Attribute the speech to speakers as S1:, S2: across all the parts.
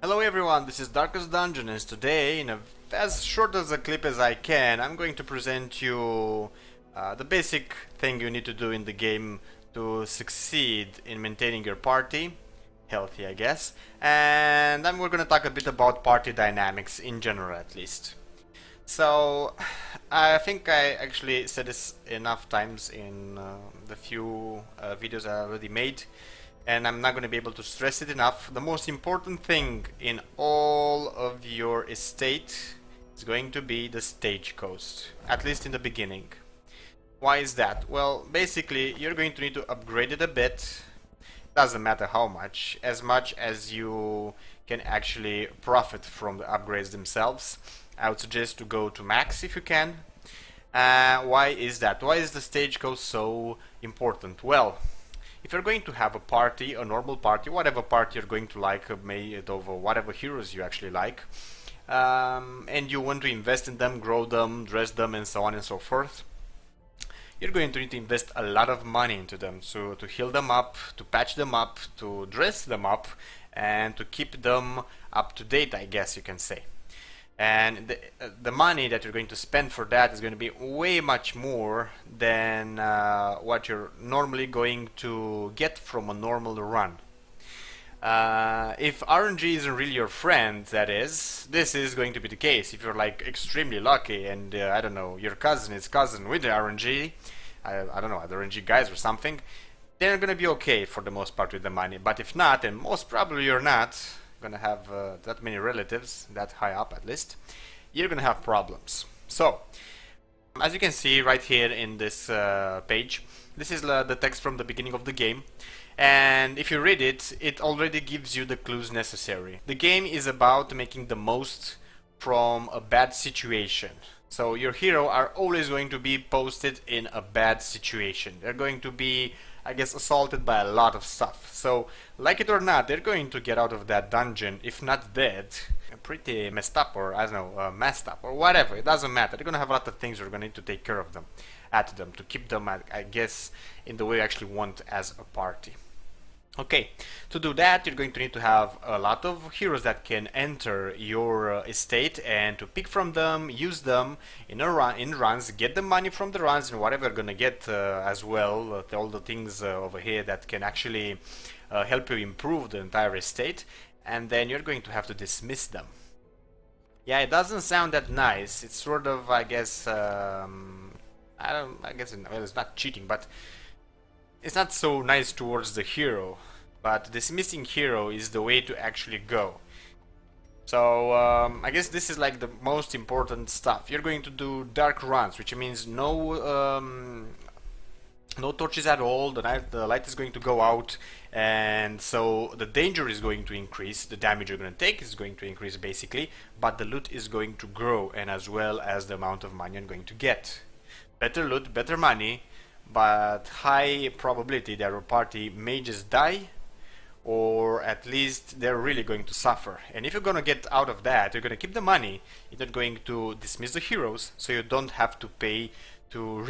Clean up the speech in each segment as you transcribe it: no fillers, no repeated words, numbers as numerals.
S1: Hello everyone, this is Darkest Dungeon, and today, in as short as a clip as I can, I'm going to present you the basic thing you need to do in the game to succeed in maintaining your party, healthy I guess, and then we're going to talk a bit about party dynamics in general at least. So, I think I actually said this enough times in the few videos I already made, and I'm not going to be able to stress it enough. The most important thing in all of your estate is going to be the stage coast, at least in the beginning. Why is that? Well, basically, you're going to need to upgrade it a bit. Doesn't matter how much as you can actually profit from the upgrades themselves. I would suggest to go to max if you can. Why is that? Why is the stage coast so important? Well, if you're going to have a party, a normal party, whatever party you're going to like, made of whatever heroes you actually like, and you want to invest in them, grow them, dress them, and so on and so forth, you're going to need to invest a lot of money into them. So to heal them up, to patch them up, to dress them up, and to keep them up to date, I guess you can say. And the money that you're going to spend for that is going to be way much more than what you're normally going to get from a normal run. If RNG isn't really your friend, that is, this is going to be the case. If you're like extremely lucky and I don't know, your cousin is cousin with the RNG, I don't know, the RNG guys or something, then you're going to be okay for the most part with the money. But if not, and most probably you're not gonna have that many relatives, that high up at least, you're gonna have problems. So, as you can see right here in this page, this is the text from the beginning of the game, and if you read it, it already gives you the clues necessary. The game is about making the most from a bad situation. So your hero are always going to be posted in a bad situation. They're going to be, I guess, assaulted by a lot of stuff. So, like it or not, they're going to get out of that dungeon, if not dead, pretty messed up, or I don't know, messed up, or whatever. It doesn't matter. They're going to have a lot of things you're going to need to take care of them, at them, to keep them, I guess, in the way you actually want as a party. Okay, to do that, you're going to need to have a lot of heroes that can enter your estate, and to pick from them, use them in runs, get the money from the runs, and whatever you're gonna get as well, all the things over here that can actually help you improve the entire estate, and then you're going to have to dismiss them. Yeah, it doesn't sound that nice. It's sort of, I guess, well, it's not cheating, but it's not so nice towards the hero, but dismissing hero is the way to actually go. So I guess this is like the most important stuff. You're going to do dark runs, which means no torches at all. The light is going to go out, and so the danger is going to increase. The damage you're going to take is going to increase basically, but the loot is going to grow, and as well as the amount of money you're going to get. Better loot, better money, but high probability that your party may just die, or at least they're really going to suffer. And if you're going to get out of that, you're going to keep the money, you're not going to dismiss the heroes, so you don't have to pay to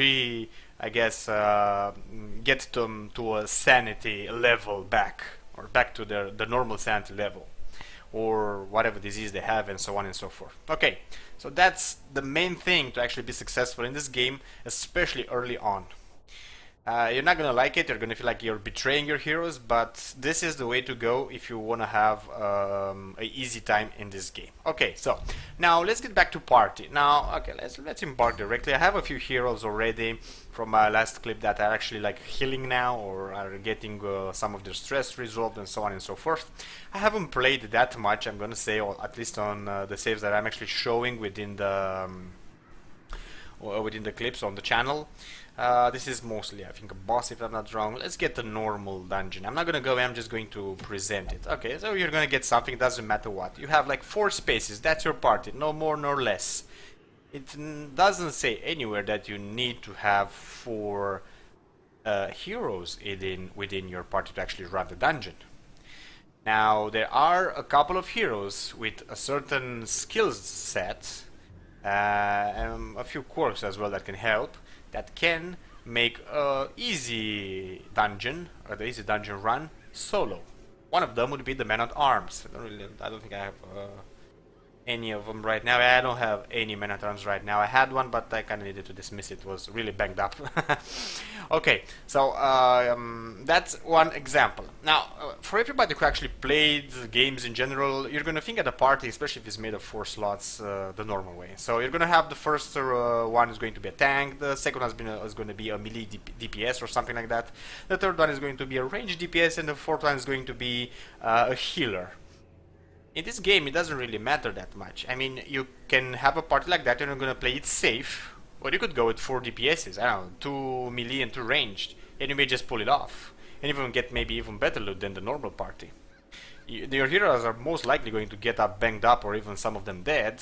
S1: get them to a sanity level back, or back to the normal sanity level, or whatever disease they have, and so on and so forth. Okay, so that's the main thing to actually be successful in this game, especially early on. You're not gonna like it, you're gonna feel like you're betraying your heroes, but this is the way to go if you wanna have an easy time in this game. Okay, so now let's get back to party. Now, okay, let's embark directly. I have a few heroes already from my last clip that are actually like healing now, or are getting some of their stress resolved, and so on and so forth. I haven't played that much, I'm gonna say, or at least on the saves that I'm actually showing within the clips on the channel. This is mostly, I think, a boss, if I'm not wrong. Let's get the normal dungeon. I'm not gonna go, I'm just going to present it. Okay, so you're gonna get something, doesn't matter what. You have like 4 spaces, that's your party, no more nor less. It doesn't say anywhere that you need to have 4 heroes within your party to actually run the dungeon. Now, there are a couple of heroes with a certain skills set, and a few quirks as well that can help, that can make a easy dungeon, or the easy dungeon run, solo. One of them would be the Man-at-Arms. I don't think I have any of them right now. I don't have any Man-at-Arms right now. I had one, but I kind of needed to dismiss it. It was really banged up. Okay, so that's one example. Now, for everybody who actually played games in general, you're going to think at a party, especially if it's made of 4 slots, the normal way. So you're going to have the first one is going to be a tank, the second one is going to be a melee DPS or something like that, the third one is going to be a ranged DPS, and the fourth one is going to be a healer. In this game, it doesn't really matter that much. I mean, you can have a party like that and you're gonna play it safe, or you could go with 4 DPSs, I don't know, 2 melee and 2 ranged, and you may just pull it off, and even get maybe even better loot than the normal party. Your heroes are most likely going to get up banged up, or even some of them dead,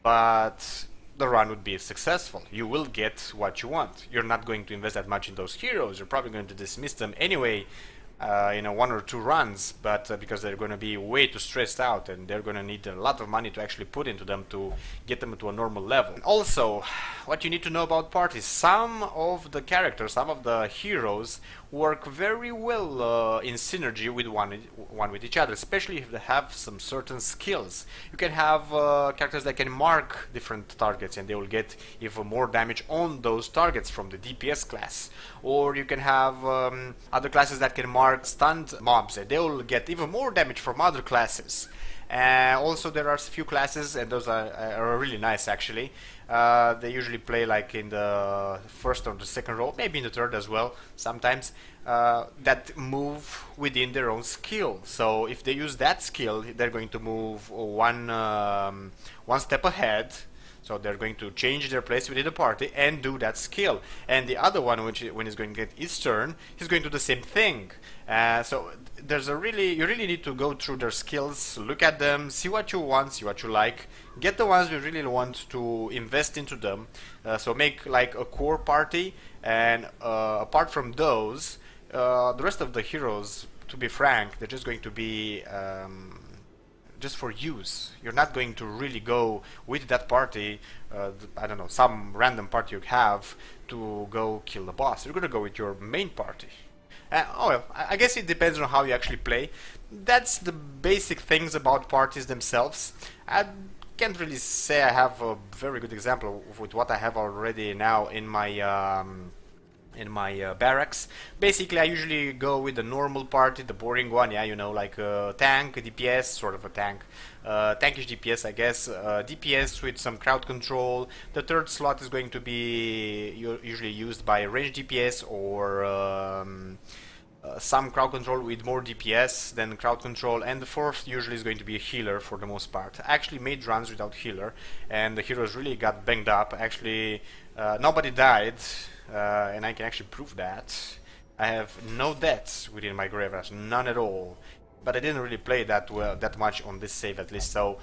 S1: but the run would be successful. You will get what you want. You're not going to invest that much in those heroes, you're probably going to dismiss them anyway, in 1 or 2 runs, but because they're going to be way too stressed out and they're going to need a lot of money to actually put into them to get them to a normal level. Also, what you need to know about parties, some of the characters, some of the heroes work very well in synergy with one with each other, especially if they have some certain skills. You can have characters that can mark different targets and they will get even more damage on those targets from the DPS class, or you can have other classes that can mark stunned mobs and they will get even more damage from other classes. Also, there are a few classes, and those are really nice actually. They usually play like in the first or the second row, maybe in the third as well sometimes, that move within their own skill. So if they use that skill, they're going to move one step ahead. So they're going to change their place within the party and do that skill. And the other one, when he's going to get his turn, he's going to do the same thing. So there's you really need to go through their skills, look at them, see what you want, see what you like, get the ones you really want to invest into them. So make like a core party, and apart from those, the rest of the heroes, to be frank, they're just going to be just for use. You're not going to really go with that party, I don't know, some random party you have, to go kill the boss. You're going to go with your main party. Oh well, I guess it depends on how you actually play. That's the basic things about parties themselves. I can't really say I have a very good example with what I have already now in my barracks. Basically, I usually go with the normal party, the boring one, yeah, you know, like a tank, a DPS, sort of a tank, tankish DPS, I guess, DPS with some crowd control. The third slot is going to be usually used by a ranged DPS, or some crowd control with more DPS than crowd control, and the fourth usually is going to be a healer for the most part. I actually made runs without healer, and the heroes really got banged up. Actually, nobody died. And I can actually prove that. I have no deaths within my graveyard, none at all. But I didn't really play that much on this save at least, so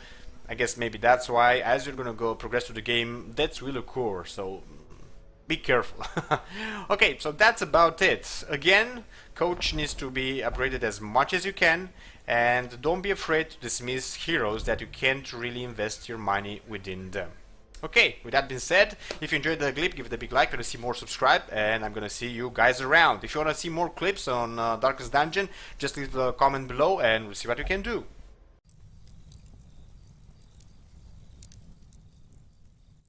S1: I guess maybe that's why, as you're gonna go progress through the game, deaths will occur, so be careful. Okay, so that's about it. Again, coach needs to be upgraded as much as you can, and don't be afraid to dismiss heroes that you can't really invest your money within them. Okay, with that being said, if you enjoyed the clip, give it a big like. If you want to see more, subscribe, and I'm gonna see you guys around. If you want to see more clips on Darkest Dungeon, just leave a comment below and we'll see what we can do.